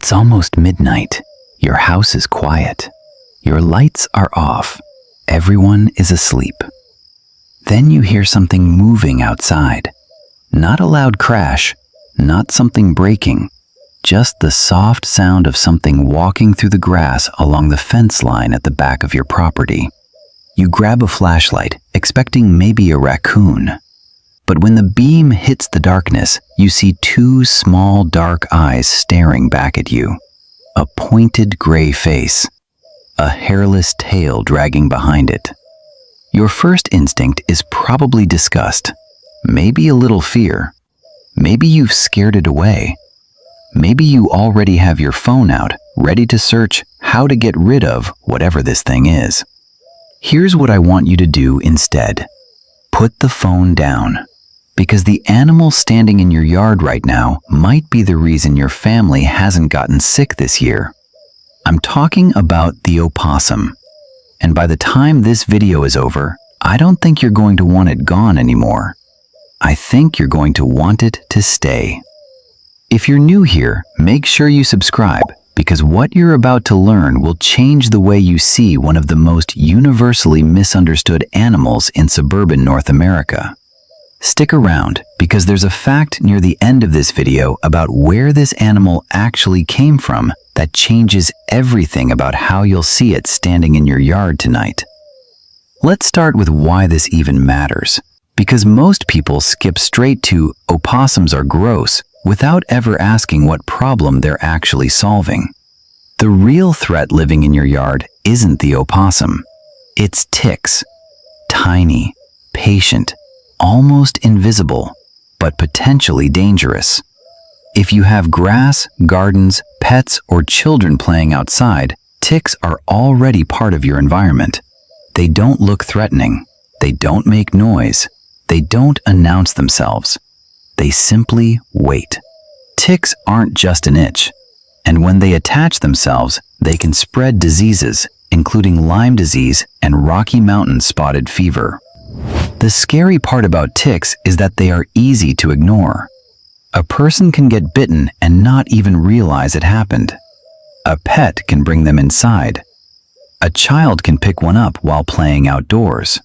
It's almost midnight. Your house is quiet. Your lights are off. Everyone is asleep. Then you hear something moving outside. Not a loud crash, not something breaking, just the soft sound of something walking through the grass along the fence line at the back of your property. You grab a flashlight, expecting maybe a raccoon. But when the beam hits the darkness, you see two small dark eyes staring back at you. A pointed gray face, a hairless tail dragging behind it. Your first instinct is probably disgust, maybe a little fear. Maybe you've scared it away. Maybe you already have your phone out, ready to search how to get rid of whatever this thing is. Here's what I want you to do instead. Put the phone down. Because the animal standing in your yard right now might be the reason your family hasn't gotten sick this year. I'm talking about the opossum. And by the time this video is over, I don't think you're going to want it gone anymore. I think you're going to want it to stay. If you're new here, make sure you subscribe, because what you're about to learn will change the way you see one of the most universally misunderstood animals in suburban North America. Stick around, because there's a fact near the end of this video about where this animal actually came from that changes everything about how you'll see it standing in your yard tonight. Let's start with why this even matters. Because most people skip straight to "opossums are gross" without ever asking what problem they're actually solving. The real threat living in your yard isn't the opossum. It's ticks. Tiny, patient, almost invisible, but potentially dangerous. If you have grass, gardens, pets, or children playing outside, ticks are already part of your environment. They don't look threatening. They don't make noise. They don't announce themselves. They simply wait. Ticks aren't just an itch, and when they attach themselves, they can spread diseases, including Lyme disease and Rocky Mountain spotted fever. The scary part about ticks is that they are easy to ignore. A person can get bitten and not even realize it happened. A pet can bring them inside. A child can pick one up while playing outdoors.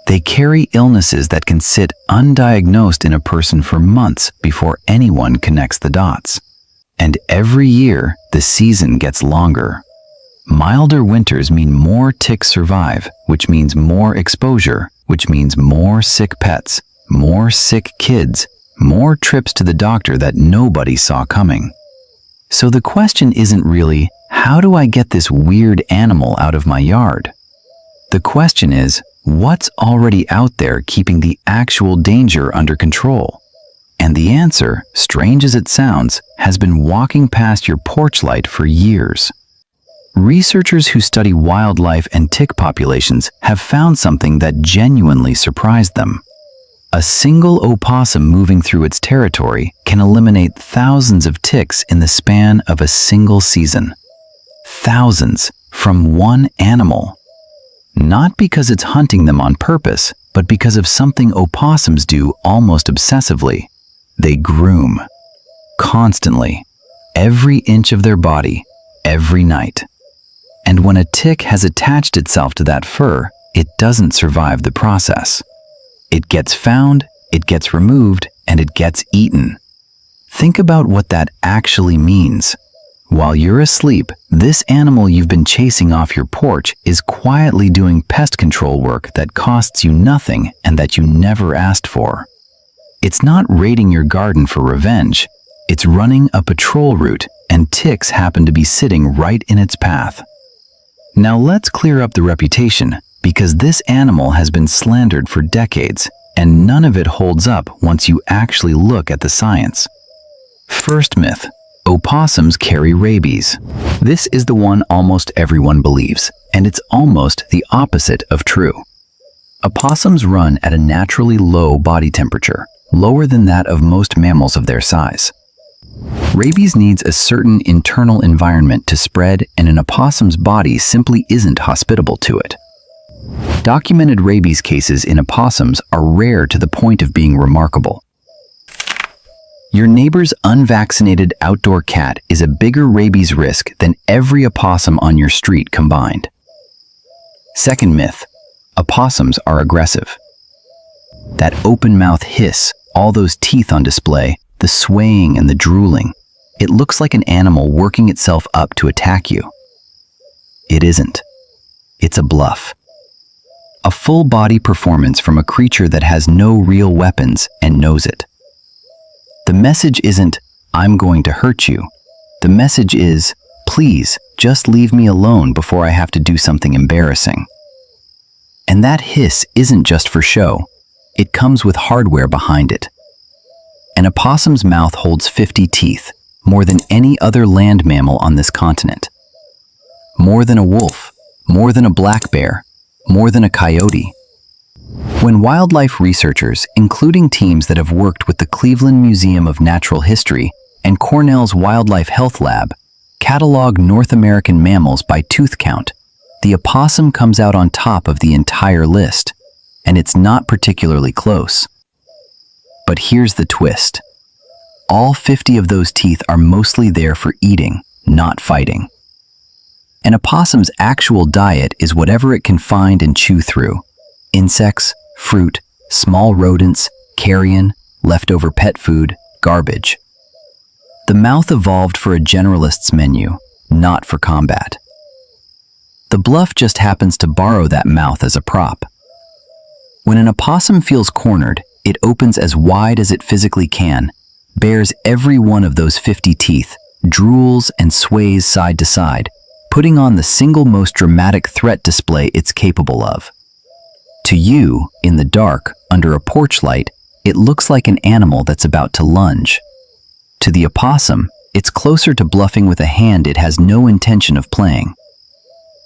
They carry illnesses that can sit undiagnosed in a person for months before anyone connects the dots. And every year, the season gets longer. Milder winters mean more ticks survive, which means more exposure, which means more sick pets, more sick kids, more trips to the doctor that nobody saw coming. So the question isn't really, how do I get this weird animal out of my yard? The question is, what's already out there keeping the actual danger under control? And the answer, strange as it sounds, has been walking past your porch light for years. Researchers who study wildlife and tick populations have found something that genuinely surprised them. A single opossum moving through its territory can eliminate thousands of ticks in the span of a single season. Thousands from one animal. Not because it's hunting them on purpose, but because of something opossums do almost obsessively. They groom. Constantly. Every inch of their body. Every night. And when a tick has attached itself to that fur, it doesn't survive the process. It gets found, it gets removed, and it gets eaten. Think about what that actually means. While you're asleep, this animal you've been chasing off your porch is quietly doing pest control work that costs you nothing and that you never asked for. It's not raiding your garden for revenge. It's running a patrol route, and ticks happen to be sitting right in its path. Now let's clear up the reputation, because this animal has been slandered for decades, and none of it holds up once you actually look at the science. First myth. Opossums carry rabies. This is the one almost everyone believes, and it's almost the opposite of true. Opossums run at a naturally low body temperature, lower than that of most mammals of their size. Rabies needs a certain internal environment to spread, and an opossum's body simply isn't hospitable to it. Documented rabies cases in opossums are rare to the point of being remarkable. Your neighbor's unvaccinated outdoor cat is a bigger rabies risk than every opossum on your street combined. Second myth, opossums are aggressive. That open mouth hiss, all those teeth on display, the swaying and the drooling, it looks like an animal working itself up to attack you. It isn't. It's a bluff. A full-body performance from a creature that has no real weapons and knows it. The message isn't, "I'm going to hurt you." The message is, "Please, just leave me alone before I have to do something embarrassing." And that hiss isn't just for show. It comes with hardware behind it. An opossum's mouth holds 50 teeth, more than any other land mammal on this continent. More than a wolf, more than a black bear, more than a coyote. When wildlife researchers, including teams that have worked with the Cleveland Museum of Natural History and Cornell's Wildlife Health Lab, catalog North American mammals by tooth count, the opossum comes out on top of the entire list, and it's not particularly close. But here's the twist. All 50 of those teeth are mostly there for eating, not fighting. An opossum's actual diet is whatever it can find and chew through. Insects, fruit, small rodents, carrion, leftover pet food, garbage. The mouth evolved for a generalist's menu, not for combat. The bluff just happens to borrow that mouth as a prop. When an opossum feels cornered, it opens as wide as it physically can, bares every one of those 50 teeth, drools and sways side to side, putting on the single most dramatic threat display it's capable of. To you, in the dark, under a porch light, it looks like an animal that's about to lunge. To the opossum, it's closer to bluffing with a hand it has no intention of playing.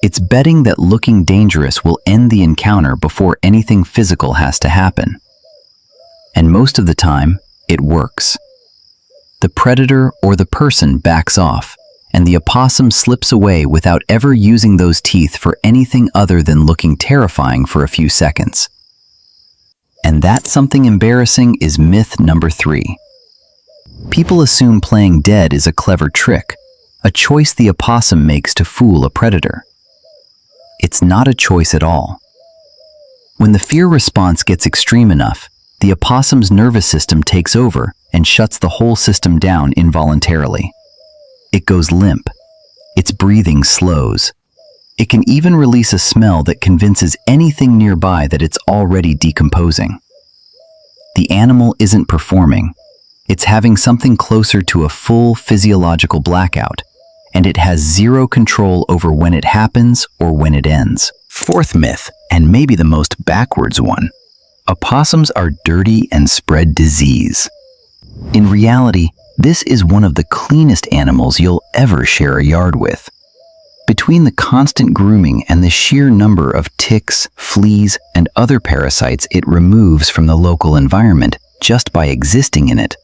It's betting that looking dangerous will end the encounter before anything physical has to happen. And most of the time, it works. The predator or the person backs off, and the opossum slips away without ever using those teeth for anything other than looking terrifying for a few seconds. And that something embarrassing is myth number 3. People assume playing dead is a clever trick, a choice the opossum makes to fool a predator. It's not a choice at all. When the fear response gets extreme enough, the opossum's nervous system takes over and shuts the whole system down involuntarily. It goes limp. Its breathing slows. It can even release a smell that convinces anything nearby that it's already decomposing. The animal isn't performing. It's having something closer to a full physiological blackout, and it has zero control over when it happens or when it ends. Fourth myth, and maybe the most backwards one. Opossums are dirty and spread disease. In reality, this is one of the cleanest animals you'll ever share a yard with. Between the constant grooming and the sheer number of ticks, fleas, and other parasites it removes from the local environment just by existing in it,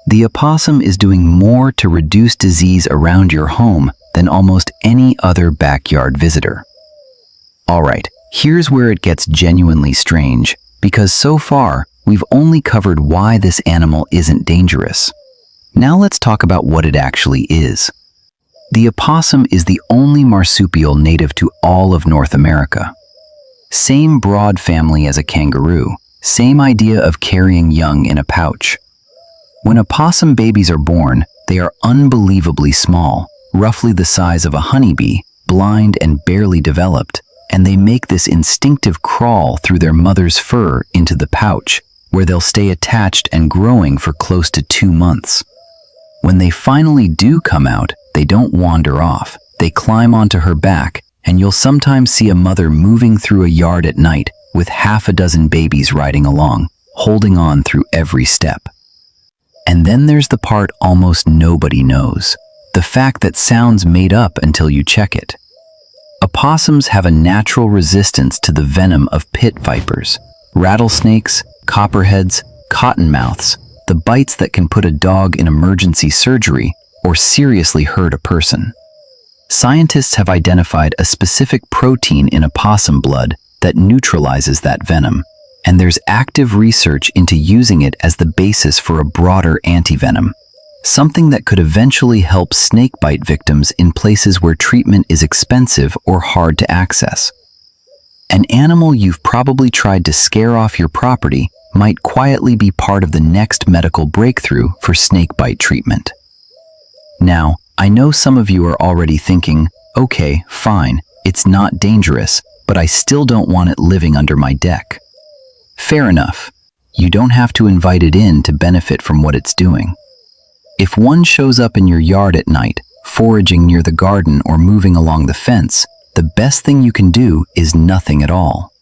the opossum is doing more to reduce disease around your home than almost any other backyard visitor. Alright, here's where it gets genuinely strange, because so far, we've only covered why this animal isn't dangerous. Now let's talk about what it actually is. The opossum is the only marsupial native to all of North America. Same broad family as a kangaroo, same idea of carrying young in a pouch. When opossum babies are born, they are unbelievably small, roughly the size of a honeybee, blind and barely developed, and they make this instinctive crawl through their mother's fur into the pouch, where they'll stay attached and growing for close to 2 months. When they finally do come out, they don't wander off. They climb onto her back, and you'll sometimes see a mother moving through a yard at night with half a dozen babies riding along, holding on through every step. And then there's the part almost nobody knows, the fact that sounds made up until you check it. Opossums have a natural resistance to the venom of pit vipers, rattlesnakes, copperheads, cottonmouths, the bites that can put a dog in emergency surgery or seriously hurt a person. Scientists have identified a specific protein in opossum blood that neutralizes that venom, and there's active research into using it as the basis for a broader antivenom, something that could eventually help snakebite victims in places where treatment is expensive or hard to access. An animal you've probably tried to scare off your property might quietly be part of the next medical breakthrough for snakebite treatment. Now, I know some of you are already thinking, okay, fine, it's not dangerous, but I still don't want it living under my deck. Fair enough. You don't have to invite it in to benefit from what it's doing. If one shows up in your yard at night, foraging near the garden or moving along the fence, the best thing you can do is nothing at all.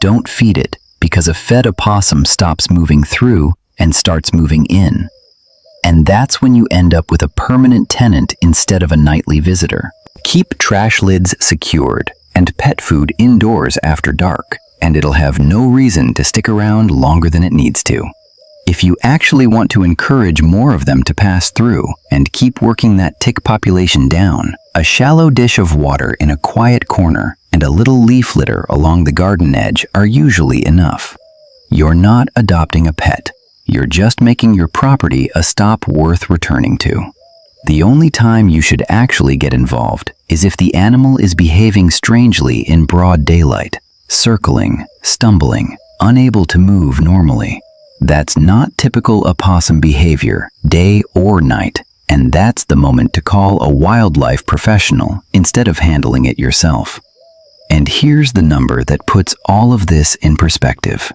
Don't feed it, because a fed opossum stops moving through and starts moving in. And that's when you end up with a permanent tenant instead of a nightly visitor. Keep trash lids secured and pet food indoors after dark, and it'll have no reason to stick around longer than it needs to. If you actually want to encourage more of them to pass through and keep working that tick population down, a shallow dish of water in a quiet corner and a little leaf litter along the garden edge are usually enough. You're not adopting a pet. You're just making your property a stop worth returning to. The only time you should actually get involved is if the animal is behaving strangely in broad daylight, circling, stumbling, unable to move normally. That's not typical opossum behavior, day or night, and that's the moment to call a wildlife professional instead of handling it yourself. And here's the number that puts all of this in perspective.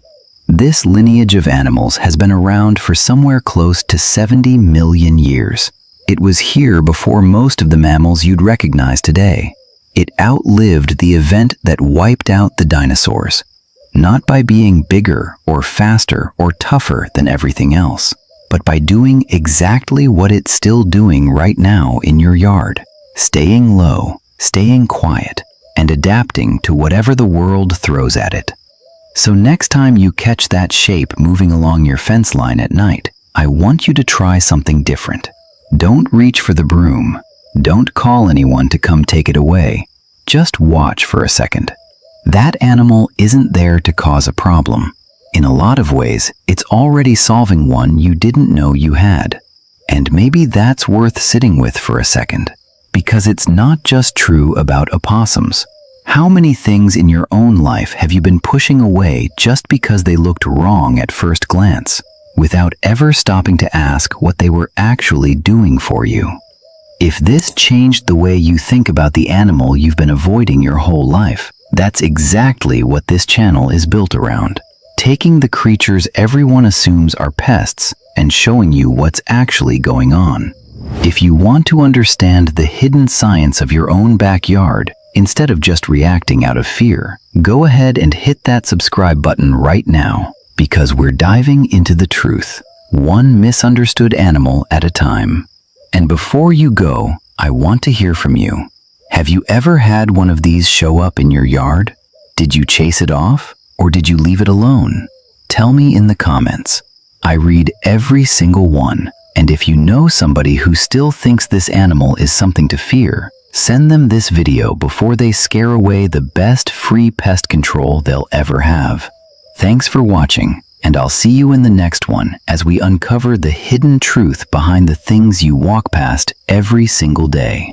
This lineage of animals has been around for somewhere close to 70 million years. It was here before most of the mammals you'd recognize today. It outlived the event that wiped out the dinosaurs, not by being bigger or faster or tougher than everything else, but by doing exactly what it's still doing right now in your yard, staying low, staying quiet, and adapting to whatever the world throws at it. So next time you catch that shape moving along your fence line at night, I want you to try something different. Don't reach for the broom. Don't call anyone to come take it away. Just watch for a second. That animal isn't there to cause a problem. In a lot of ways, it's already solving one you didn't know you had. And maybe that's worth sitting with for a second, because it's not just true about opossums. How many things in your own life have you been pushing away just because they looked wrong at first glance, without ever stopping to ask what they were actually doing for you? If this changed the way you think about the animal you've been avoiding your whole life, that's exactly what this channel is built around. Taking the creatures everyone assumes are pests and showing you what's actually going on. If you want to understand the hidden science of your own backyard, instead of just reacting out of fear, go ahead and hit that subscribe button right now, because we're diving into the truth, one misunderstood animal at a time. And before you go, I want to hear from you. Have you ever had one of these show up in your yard? Did you chase it off, or did you leave it alone? Tell me in the comments. I read every single one, and if you know somebody who still thinks this animal is something to fear, send them this video before they scare away the best free pest control they'll ever have. Thanks for watching, and I'll see you in the next one as we uncover the hidden truth behind the things you walk past every single day.